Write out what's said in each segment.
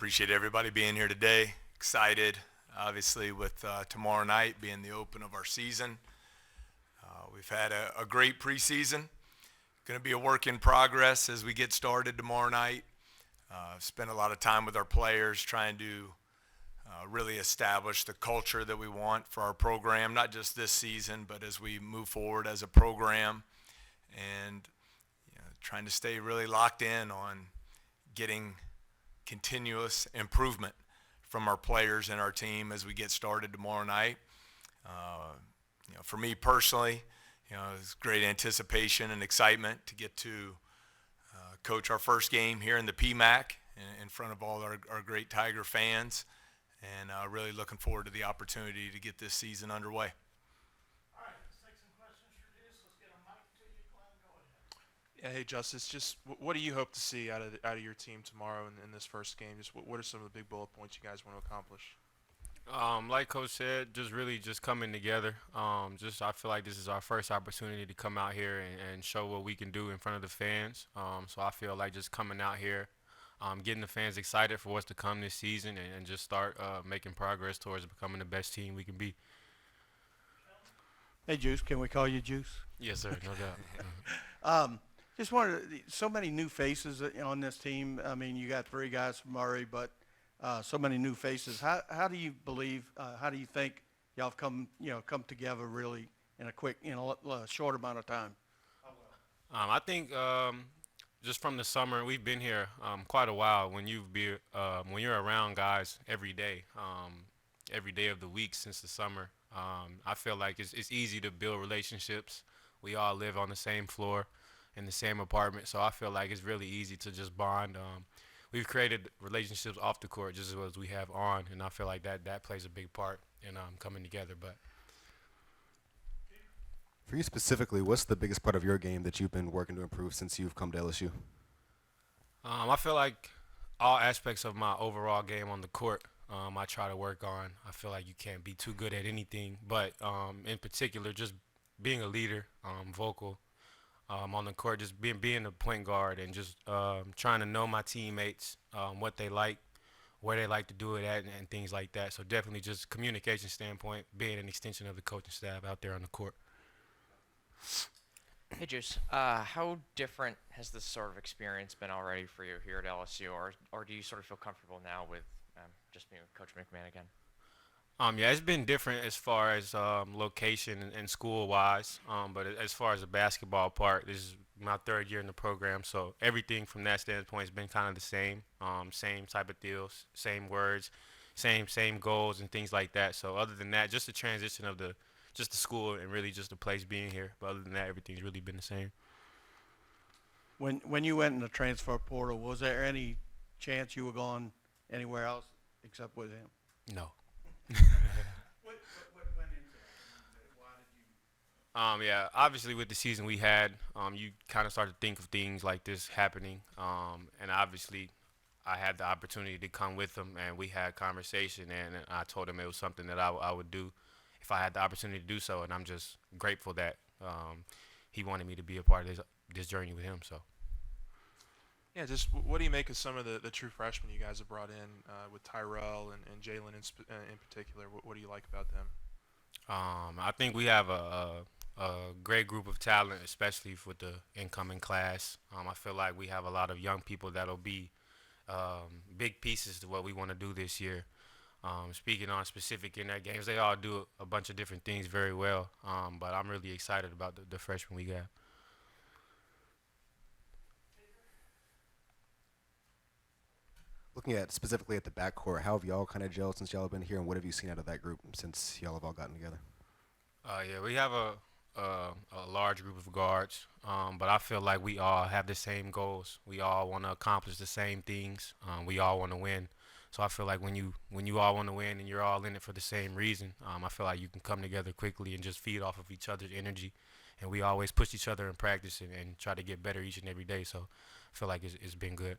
Appreciate everybody being here today. Excited, obviously, with tomorrow night being the open of our season. We've had a great preseason. Going to be a work in progress as we get started tomorrow night. I've spent a lot of time with our players trying to really establish the culture that we want for our program, not just this season, but as we move forward as a program, and trying to stay really locked in on getting continuous improvement from our players and our team as we get started tomorrow night. For me personally, it's great anticipation and excitement to get to coach our first game here in the PMAC in front of all our great Tiger fans, and really looking forward to the opportunity to get this season underway. All right, let's take some questions for this. Let's get a mic to you, Glenn. Go ahead. Yeah, hey Justice, just what do you hope to see out of your team tomorrow in this first game? Just what are some of the big bullet points you guys want to accomplish? Like Coach said, just really just coming together. I feel like this is our first opportunity to come out here and show what we can do in front of the fans. So I feel like just coming out here, getting the fans excited for what's to come this season, and just start making progress towards becoming the best team we can be. Hey, Juice, can we call you Juice? Yes, sir, no doubt. Just wanted so many new faces on this team. I mean, you got 3 guys from Murray, but so many new faces. How do you believe? How do you think y'all have come together really in a quick, short amount of time? I think just from the summer, we've been here quite a while. When you're around guys every day of the week since the summer, I feel like it's easy to build relationships. We all live on the same floor in the same apartment, so I feel like it's really easy to just bond. We've created relationships off the court just as well as we have on, and I feel like that plays a big part in coming together. But for you specifically, what's the biggest part of your game that you've been working to improve since you've come to LSU? I feel like all aspects of my overall game on the court, I try to work on. I feel like you can't be too good at anything, but in particular, just being a leader, vocal on the court, just being a point guard, and just trying to know my teammates, what they like, where they like to do it at, and things like that. So definitely just communication standpoint, being an extension of the coaching staff out there on the court. Hey, Juice. How different has this sort of experience been already for you here at LSU, or do you sort of feel comfortable now with just being with Coach McMahon again? Yeah, it's been different as far as location and school-wise, but as far as the basketball part, this is my 3rd year in the program, so everything from that standpoint has been kind of the same, same type of deals, same words, same goals and things like that. So other than that, just the transition of the school and really just the place being here. But other than that, everything's really been the same. When you went in the transfer portal, was there any chance you were going anywhere else except with him? No. What went into that? Why did you? Yeah, obviously with the season we had, you kind of start to think of things like this happening, and obviously I had the opportunity to come with him, and we had conversation, and I told him it was something that I would do if I had the opportunity to do so, and I'm just grateful that he wanted me to be a part of this journey with him. So. Yeah, just what do you make of some of the true freshmen you guys have brought in with Tyrell and Jalen in particular? What do you like about them? I think we have a great group of talent, especially with the incoming class. I feel like we have a lot of young people that'll be big pieces to what we want to do this year. Speaking on specific in their games, they all do a bunch of different things very well, but I'm really excited about the freshmen we got. Looking at specifically at the backcourt, how have y'all kind of gelled since y'all have been here, and what have you seen out of that group since y'all have all gotten together? Yeah, we have a large group of guards, but I feel like we all have the same goals. We all want to accomplish the same things. We all want to win. So I feel like when you all want to win and you're all in it for the same reason, I feel like you can come together quickly and just feed off of each other's energy. And we always push each other in practice and try to get better each and every day. So I feel like it's been good.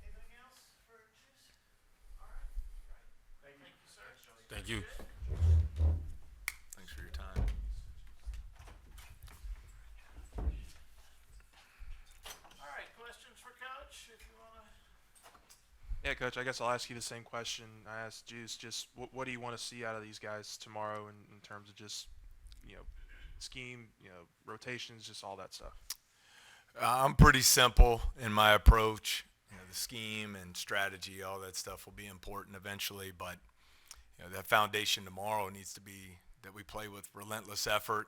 Anything else for Juice? All right. Great. Thank you, sir. Thank you. Thanks for your time. All right, questions for Coach, if you want to. Yeah, Coach, I guess I'll ask you the same question I asked Juice. Just what do you want to see out of these guys tomorrow in terms of just, scheme, rotations, just all that stuff? I'm pretty simple in my approach. The scheme and strategy, all that stuff will be important eventually, but that foundation tomorrow needs to be that we play with relentless effort,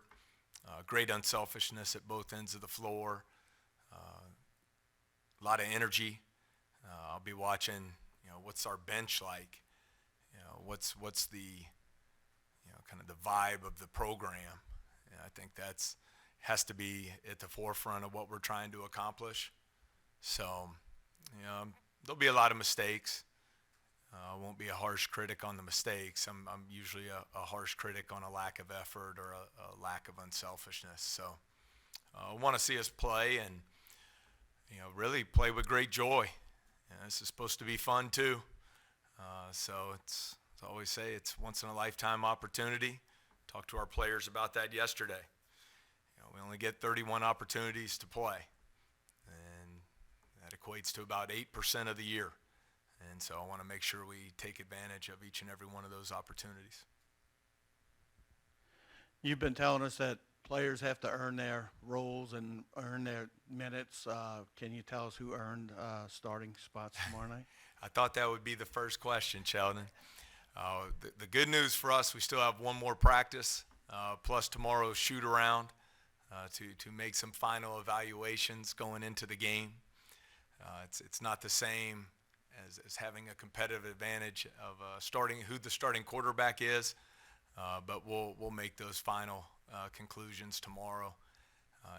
great unselfishness at both ends of the floor, a lot of energy. I'll be watching, what's our bench like? What's the, kind of the vibe of the program? I think that's has to be at the forefront of what we're trying to accomplish. So, there'll be a lot of mistakes. I won't be a harsh critic on the mistakes. I'm usually a harsh critic on a lack of effort or a lack of unselfishness. So I want to see us play and, really play with great joy. This is supposed to be fun too. So it's, as I always say, it's once in a lifetime opportunity. Talked to our players about that yesterday. We only get 31 opportunities to play, and that equates to about 8% of the year. And so I want to make sure we take advantage of each and every one of those opportunities. You've been telling us that players have to earn their roles and earn their minutes. Can you tell us who earned starting spots tomorrow night? I thought that would be the first question, Sheldon. The good news for us, we still have one more practice, plus tomorrow's shoot around to make some final evaluations going into the game. It's not the same as having a competitive advantage of who the starting quarterback is, but we'll make those final conclusions tomorrow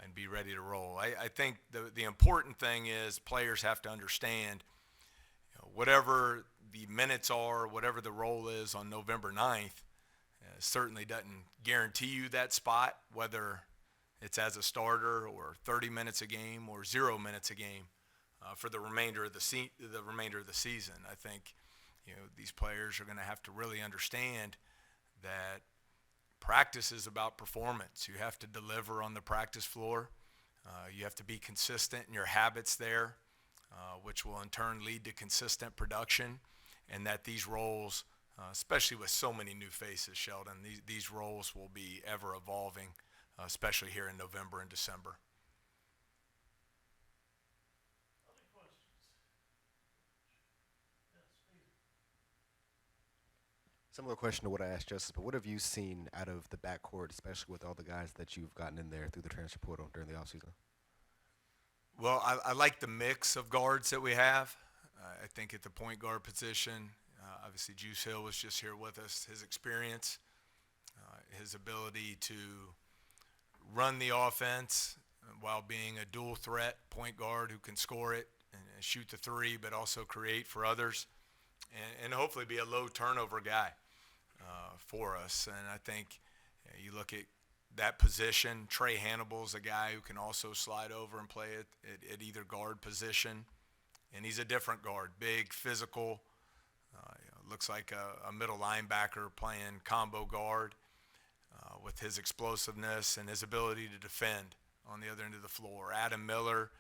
and be ready to roll. I think the important thing is players have to understand, whatever the minutes are, whatever the role is on November 9th, certainly doesn't guarantee you that spot, whether it's as a starter or 30 minutes a game or 0 minutes a game for the remainder of the season. I think these players are going to have to really understand that practice is about performance. You have to deliver on the practice floor. You have to be consistent in your habits there, which will in turn lead to consistent production, and that these roles, especially with so many new faces, Sheldon, these roles will be ever evolving, especially here in November and December. Similar question to what I asked Justice, but what have you seen out of the backcourt, especially with all the guys that you've gotten in there through the transfer portal during the offseason? Well, I like the mix of guards that we have. I think at the point guard position, obviously Juice Hill was just here with us. His experience, his ability to run the offense while being a dual threat point guard who can score it and shoot the three, but also create for others, and hopefully be a low turnover guy for us. And I think you look at that position, Trey Hannibal's a guy who can also slide over and play at either guard position. And he's a different guard, big, physical, looks like a middle linebacker playing combo guard with his explosiveness and his ability to defend on the other end of the floor. Adam Miller,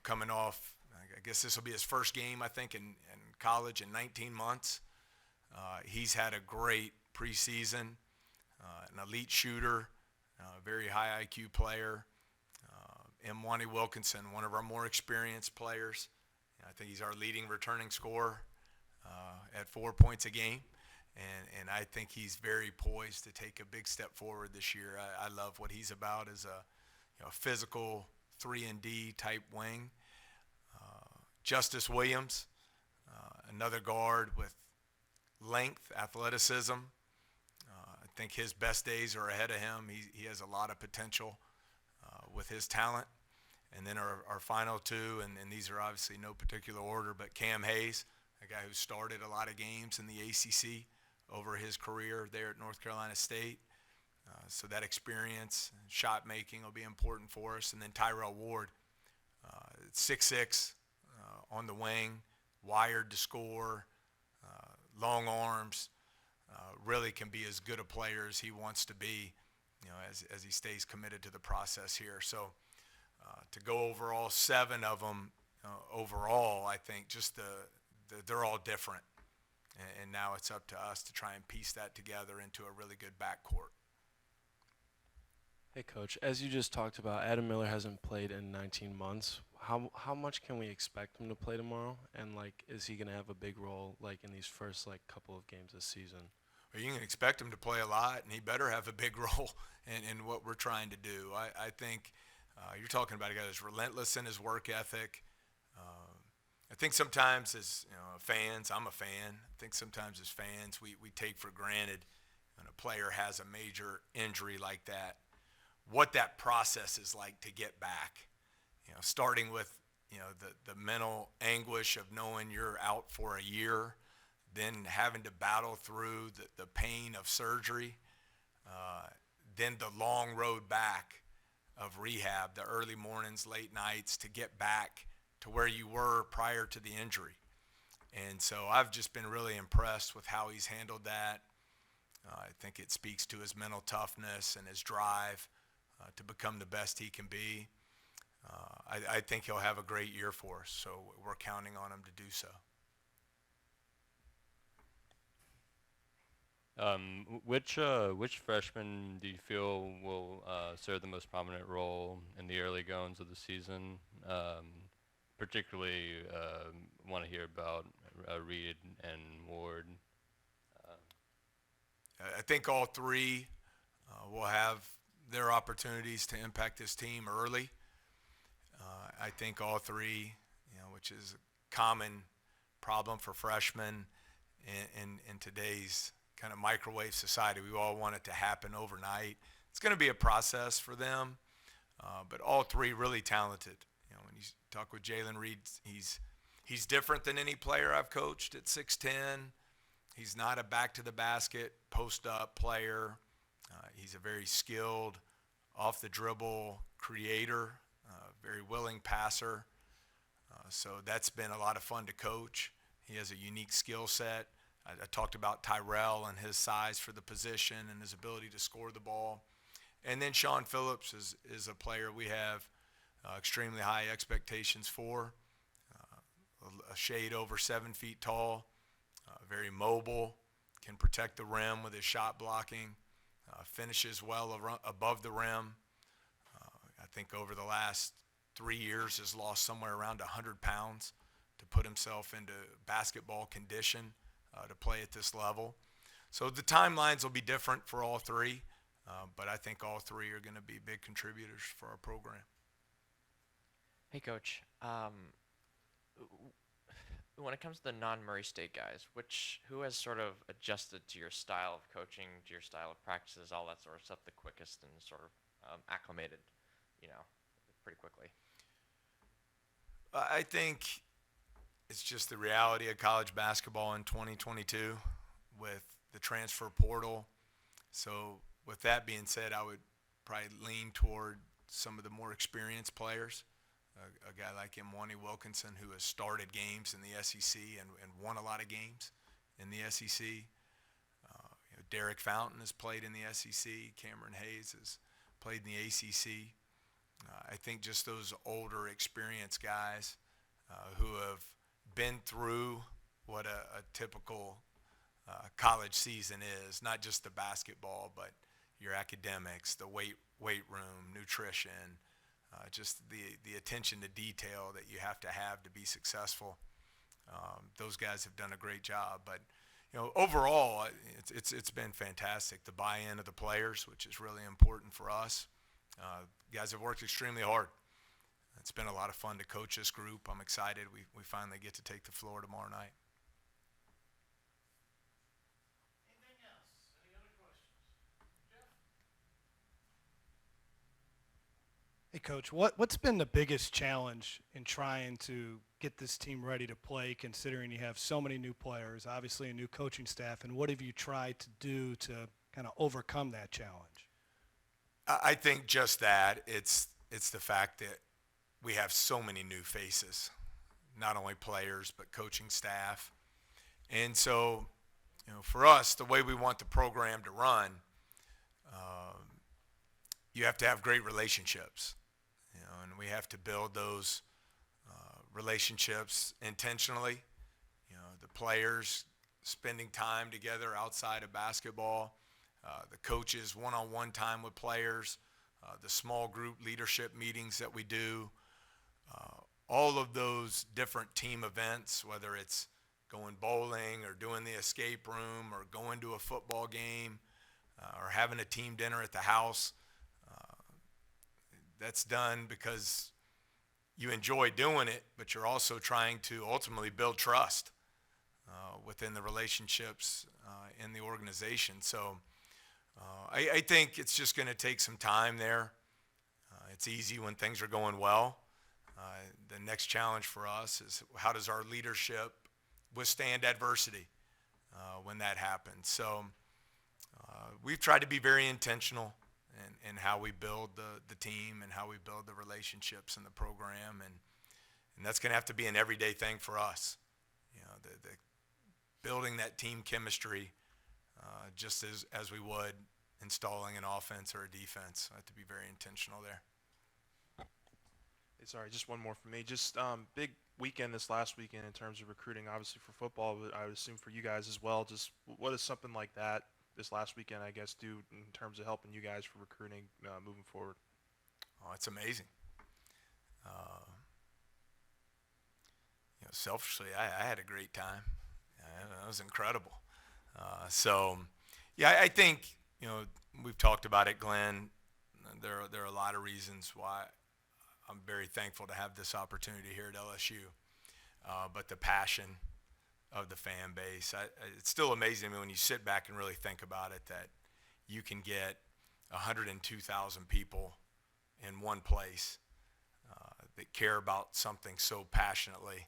coming off, I guess this will be his first game, I think, in college in 19 months. He's had a great preseason, an elite shooter, very high IQ player. Mwani Wilkinson, one of our more experienced players. I think he's our leading returning scorer at 4 points a game. And I think he's very poised to take a big step forward this year. I love what he's about as a physical 3-and-D type wing. Justice Williams, another guard with length, athleticism. I think his best days are ahead of him. He has a lot of potential with his talent. And then our final two, and these are obviously no particular order, but Cam Hayes, a guy who started a lot of games in the ACC over his career there at North Carolina State. So that experience and shot making will be important for us. And then Tyrell Ward, 6'6", on the wing, wired to score, long arms, really can be as good a player as he wants to be, as he stays committed to the process here. So to go over all 7 of them overall, I think just they're all different. And now it's up to us to try and piece that together into a really good backcourt. Hey, Coach, as you just talked about, Adam Miller hasn't played in 19 months. How much can we expect him to play tomorrow? And, like, is he going to have a big role, like, in these first, like, couple of games this season? Well, you can expect him to play a lot, and he better have a big role in what we're trying to do. I think you're talking about a guy that's relentless in his work ethic. I think sometimes as fans, I'm a fan. I think sometimes as fans we take for granted when a player has a major injury like that, what that process is like to get back. Starting with the mental anguish of knowing you're out for a year, then having to battle through the pain of surgery, then the long road back of rehab, the early mornings, late nights to get back to where you were prior to the injury. And so I've just been really impressed with how he's handled that. I think it speaks to his mental toughness and his drive to become the best he can be. I think he'll have a great year for us, so we're counting on him to do so. Which freshman do you feel will serve the most prominent role in the early goings of the season? Particularly want to hear about Reed and Ward. I think all three will have their opportunities to impact this team early. I think all three, which is a common problem for freshmen in today's kind of microwave society. We all want it to happen overnight. It's going to be a process for them, but all three really talented. When you talk with Jalen Reed, he's different than any player I've coached at 6'10". He's not a back-to-the-basket, post-up player. He's a very skilled, off-the-dribble creator, very willing passer. So that's been a lot of fun to coach. He has a unique skill set. I talked about Tyrell and his size for the position and his ability to score the ball. And then Sean Phillips is a player we have extremely high expectations for. A shade over 7 feet tall, very mobile, can protect the rim with his shot blocking, finishes well above the rim. I think over the last 3 years has lost somewhere around 100 pounds to put himself into basketball condition to play at this level. So the timelines will be different for all three, but I think all three are going to be big contributors for our program. Hey, Coach. When it comes to the non-Murray State guys, who has sort of adjusted to your style of coaching, to your style of practices, all that sort of stuff the quickest and sort of acclimated, pretty quickly? I think it's just the reality of college basketball in 2022 with the transfer portal. So with that being said, I would probably lean toward some of the more experienced players. A guy like Mwani Wilkinson, who has started games in the SEC and won a lot of games in the SEC. Derek Fountain has played in the SEC. Cameron Hayes has played in the ACC. I think just those older, experienced guys who have been through what a typical college season is, not just the basketball, but your academics, the weight room, nutrition, just the attention to detail that you have to be successful. Those guys have done a great job. But overall, it's been fantastic. The buy-in of the players, which is really important for us. Guys have worked extremely hard. It's been a lot of fun to coach this group. I'm excited. We finally get to take the floor tomorrow night. Anything else? Any other questions? Jeff? Hey, Coach, what's been the biggest challenge in trying to get this team ready to play, considering you have so many new players, obviously a new coaching staff, and what have you tried to do to kind of overcome that challenge? I think just that. It's the fact that we have so many new faces, not only players but coaching staff. And so, for us, the way we want the program to run, you have to have great relationships, and we have to build those relationships intentionally. players spending time together outside of basketball, the coaches one-on-one time with players, the small group leadership meetings that we do, all of those different team events, whether it's going bowling or doing the escape room or going to a football game or having a team dinner at the house, that's done because you enjoy doing it, but you're also trying to ultimately build trust within the relationships in the organization. So I think it's just going to take some time there. It's easy when things are going well. The next challenge for us is how does our leadership withstand adversity when that happens. So we've tried to be very intentional in how we build the team and how we build the relationships in the program, and that's going to have to be an everyday thing for us. You know, the building that team chemistry just as we would installing an offense or a defense. I have to be very intentional there. Hey, sorry, just one more for me. Just big weekend this last weekend in terms of recruiting, obviously for football, but I would assume for you guys as well. Just what does something like that this last weekend, I guess, do in terms of helping you guys for recruiting moving forward? Oh, it's amazing. Selfishly, I had a great time. It was incredible. I think, we've talked about it, Glenn. There are a lot of reasons why I'm very thankful to have this opportunity here at LSU. But the passion of the fan base, it's still amazing to me when you sit back and really think about it, that you can get 102,000 people in one place that care about something so passionately.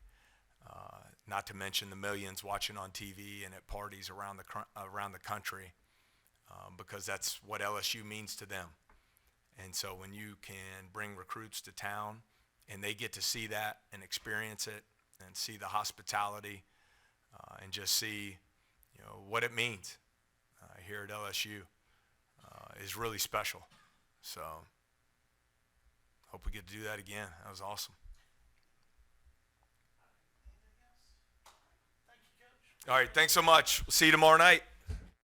Not to mention the millions watching on TV and at parties around the country, because that's what LSU means to them. And so when you can bring recruits to town and they get to see that and experience it and see the hospitality and just see, what it means here at LSU is really special. So hope we get to do that again. That was awesome. All right, thanks so much. We'll see you tomorrow night.